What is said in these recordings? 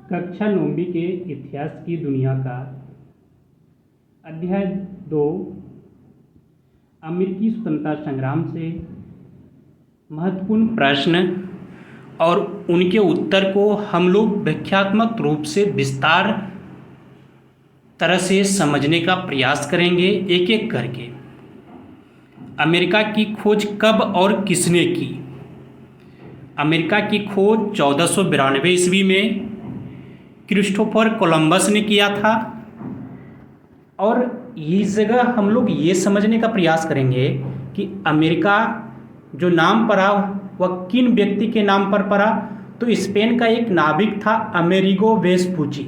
कक्षा 9वीं के इतिहास की दुनिया का अध्याय 2 अमेरिकी स्वतंत्रता संग्राम से महत्वपूर्ण प्रश्न और उनके उत्तर को हम लोग व्याख्यात्मक रूप से विस्तार तरह से समझने का प्रयास करेंगे एक एक करके। अमेरिका की खोज कब और किसने की? अमेरिका की खोज 1492 ईस्वी में क्रिस्टोफर कोलंबस ने किया था। और इस जगह हम लोग ये समझने का प्रयास करेंगे कि अमेरिका जो नाम पड़ा वह किन व्यक्ति के नाम पर पड़ा। तो स्पेन का एक नाविक था अमेरिगो वेस्पुची,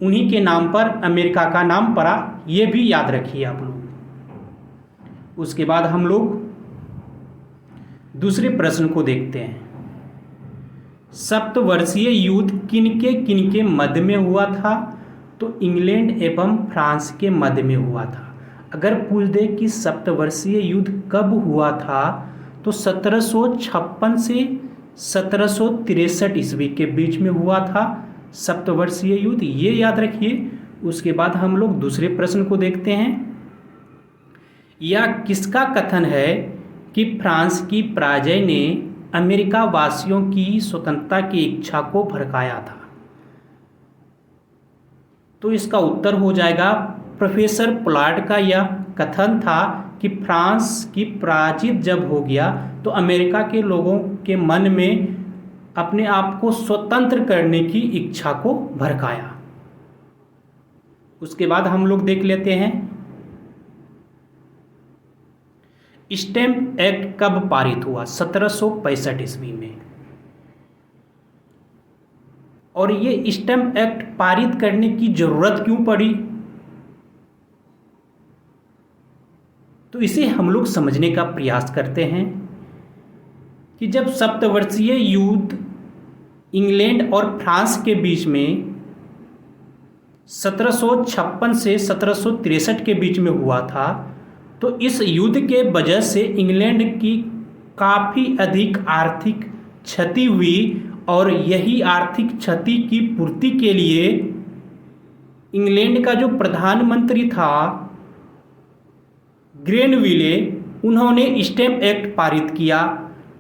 उन्हीं के नाम पर अमेरिका का नाम पड़ा, ये भी याद रखिए आप लोग। उसके बाद हम लोग दूसरे प्रश्न को देखते हैं। सप्तवर्षीय युद्ध किनके मध्य में हुआ था? तो इंग्लैंड एवं फ्रांस के मध्य में हुआ था। अगर पूछ दे कि सप्तवर्षीय युद्ध कब हुआ था तो 1756 से 1763 ईस्वी के बीच में हुआ था सप्तवर्षीय युद्ध, ये याद रखिए। उसके बाद हम लोग दूसरे प्रश्न को देखते हैं। यह किसका कथन है कि फ्रांस की पराजय ने अमेरिका वासियों की स्वतंत्रता की इच्छा को भड़काया था? तो इसका उत्तर हो जाएगा प्रोफेसर पोलार्ड का यह कथन था कि फ्रांस की पराजित जब हो गया तो अमेरिका के लोगों के मन में अपने आप को स्वतंत्र करने की इच्छा को भड़काया। उसके बाद हम लोग देख लेते हैं स्टैम्प एक्ट कब पारित हुआ? 1765 ईस्वी में। और ये स्टैम्प एक्ट पारित करने की जरूरत क्यों पड़ी? तो इसे हम लोग समझने का प्रयास करते हैं कि जब सप्तवर्षीय युद्ध इंग्लैंड और फ्रांस के बीच में 1756 से 1763 के बीच में हुआ था, तो इस युद्ध के वजह से इंग्लैंड की काफ़ी अधिक आर्थिक क्षति हुई। और यही आर्थिक क्षति की पूर्ति के लिए इंग्लैंड का जो प्रधानमंत्री था ग्रेनविले, उन्होंने स्टैम्प एक्ट पारित किया।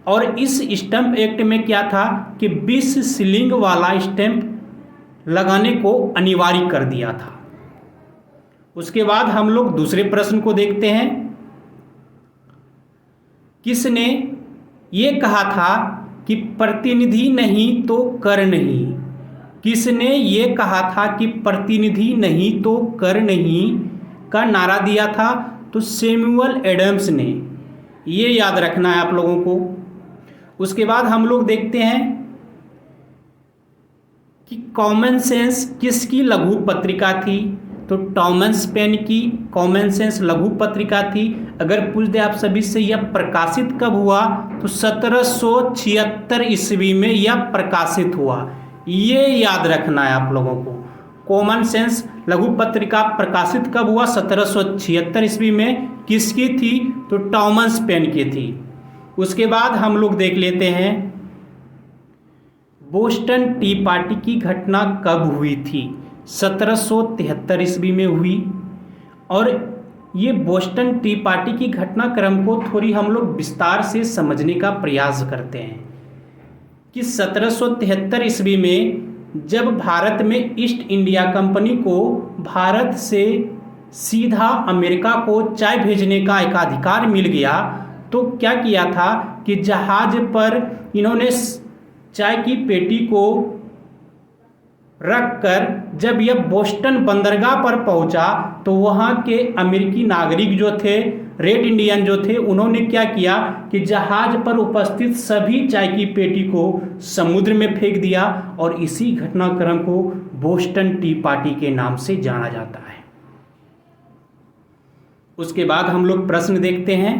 और इस स्टैम्प एक्ट में क्या था कि 20 शिलिंग वाला स्टैम्प लगाने को अनिवार्य कर दिया था। उसके बाद हम लोग दूसरे प्रश्न को देखते हैं। किसने ये कहा था कि प्रतिनिधि नहीं तो कर नहीं? किसने ये कहा था कि प्रतिनिधि नहीं तो कर नहीं का नारा दिया था? तो सैमुअल एडम्स ने। ये याद रखना है आप लोगों को। उसके बाद हम लोग देखते हैं कि कॉमन सेंस किसकी लघु पत्रिका थी? तो थॉमस पेन की कॉमन सेंस लघु पत्रिका थी। अगर पूछ दे आप सभी से यह प्रकाशित कब हुआ तो 1776 ईस्वी में यह प्रकाशित हुआ। ये याद रखना है आप लोगों को। कॉमन सेंस लघु पत्रिका प्रकाशित कब हुआ? 1776 ईस्वी में। किसकी थी? तो थॉमस पेन की थी। उसके बाद हम लोग देख लेते हैं बोस्टन टी पार्टी की घटना कब हुई थी? 1773 ईस्वी में हुई। और ये बोस्टन टी पार्टी की घटनाक्रम को थोड़ी हम लोग विस्तार से समझने का प्रयास करते हैं कि 1773 ईस्वी में जब भारत में ईस्ट इंडिया कंपनी को भारत से सीधा अमेरिका को चाय भेजने का एक अधिकार मिल गया, तो क्या किया था कि जहाज पर इन्होंने चाय की पेटी को रखकर जब यह बोस्टन बंदरगाह पर पहुंचा तो वहां के अमेरिकी नागरिक जो थे, रेड इंडियन जो थे, उन्होंने क्या किया कि जहाज पर उपस्थित सभी चाय की पेटी को समुद्र में फेंक दिया। और इसी घटनाक्रम को बोस्टन टी पार्टी के नाम से जाना जाता है। उसके बाद हम लोग प्रश्न देखते हैं।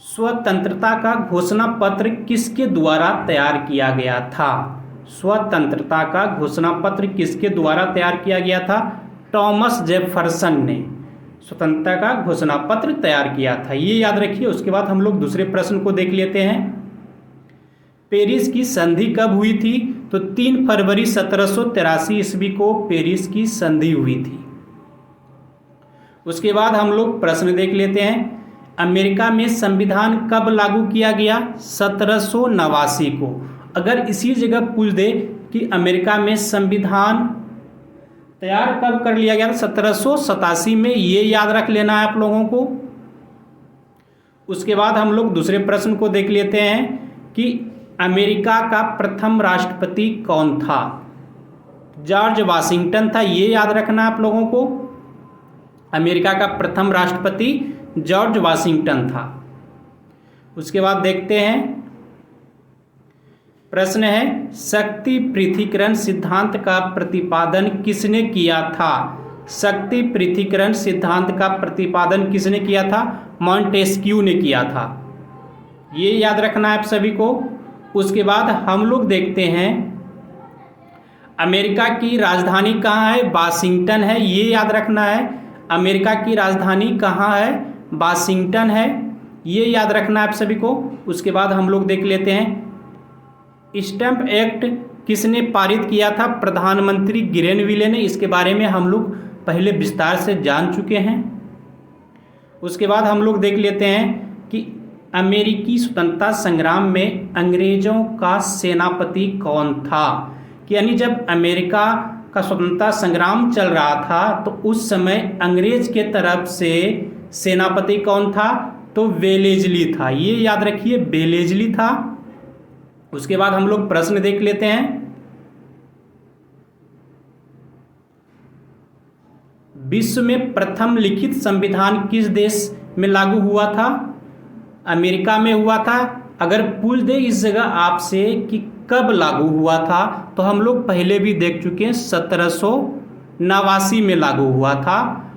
स्वतंत्रता का घोषणा पत्र किसके द्वारा तैयार किया गया था? स्वतंत्रता का घोषणा पत्र किसके द्वारा तैयार किया गया था? थॉमस जेफरसन ने स्वतंत्रता का घोषणा पत्र तैयार किया था। ये याद रखिए। उसके बाद हम लोग दूसरे प्रश्न को देख लेते हैं। पेरिस की संधि कब हुई थी? तो 3 फरवरी 1783 ईस्वी को पेरिस की संधि हुई थी। उसके बाद हम लोग प्रश्न देख लेते हैं, अमेरिका में संविधान कब लागू किया गया? 1789 को। अगर इसी जगह पूछ दे कि अमेरिका में संविधान तैयार कब कर लिया गया था? 1787 में, ये याद रख लेना है आप लोगों को। उसके बाद हम लोग दूसरे प्रश्न को देख लेते हैं कि अमेरिका का प्रथम राष्ट्रपति कौन था? जॉर्ज वाशिंगटन था, ये याद रखना आप लोगों को। अमेरिका का प्रथम राष्ट्रपति जॉर्ज वाशिंगटन था। उसके बाद देखते हैं, प्रश्न है, शक्ति पृथक्करण सिद्धांत का प्रतिपादन किसने किया था? शक्ति पृथक्करण सिद्धांत का प्रतिपादन किसने किया था? मॉन्टेस्क्यू ने किया था, ये याद रखना है आप सभी को। उसके बाद हम लोग देखते हैं, अमेरिका की राजधानी कहाँ है? वाशिंगटन है, ये याद रखना है। अमेरिका की राजधानी कहाँ है? वाशिंगटन है, ये याद रखना है आप सभी को। उसके बाद हम लोग देख लेते हैं, स्टैंप एक्ट किसने पारित किया था? प्रधानमंत्री ग्रेनविले ने। इसके बारे में हम लोग पहले विस्तार से जान चुके हैं। उसके बाद हम लोग देख लेते हैं कि अमेरिकी स्वतंत्रता संग्राम में अंग्रेजों का सेनापति कौन था? कि यानी जब अमेरिका का स्वतंत्रता संग्राम चल रहा था तो उस समय अंग्रेज के तरफ से सेनापति कौन था? तो वेलेस्ली था, ये याद रखिए, वेलेस्ली था। उसके बाद हम लोग प्रश्न देख लेते हैं, विश्व में प्रथम लिखित संविधान किस देश में लागू हुआ था? अमेरिका में हुआ था। अगर पूछ दे इस जगह आपसे कि कब लागू हुआ था, तो हम लोग पहले भी देख चुके हैं, 1789 में लागू हुआ था।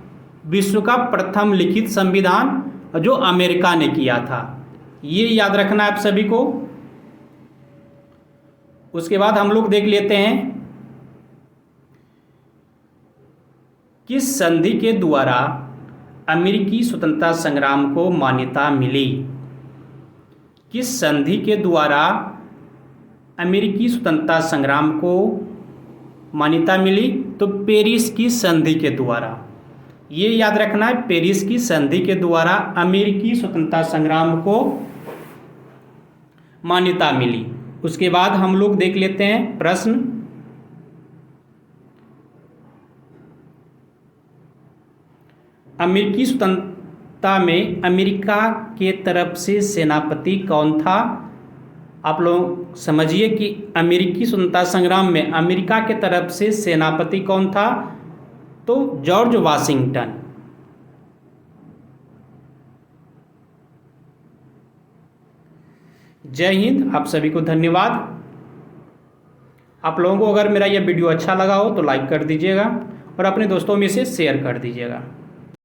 विश्व का प्रथम लिखित संविधान जो अमेरिका ने किया था, ये याद रखना है आप सभी को। उसके बाद हम लोग देख लेते हैं, किस संधि के द्वारा अमेरिकी स्वतंत्रता संग्राम को मान्यता मिली? किस संधि के द्वारा अमेरिकी स्वतंत्रता संग्राम को मान्यता मिली? तो पेरिस की संधि के द्वारा, ये याद रखना है, पेरिस की संधि के द्वारा अमेरिकी स्वतंत्रता संग्राम को मान्यता मिली। उसके बाद हम लोग देख लेते हैं प्रश्न, अमेरिकी स्वतंत्रता में अमेरिका के तरफ से सेनापति कौन था? आप लोग समझिए कि अमेरिकी स्वतंत्रता संग्राम में अमेरिका के तरफ से सेनापति कौन था? तो जॉर्ज वाशिंगटन। जय हिंद, आप सभी को धन्यवाद। आप लोगों को अगर मेरा यह वीडियो अच्छा लगा हो तो लाइक कर दीजिएगा और अपने दोस्तों में से शेयर कर दीजिएगा।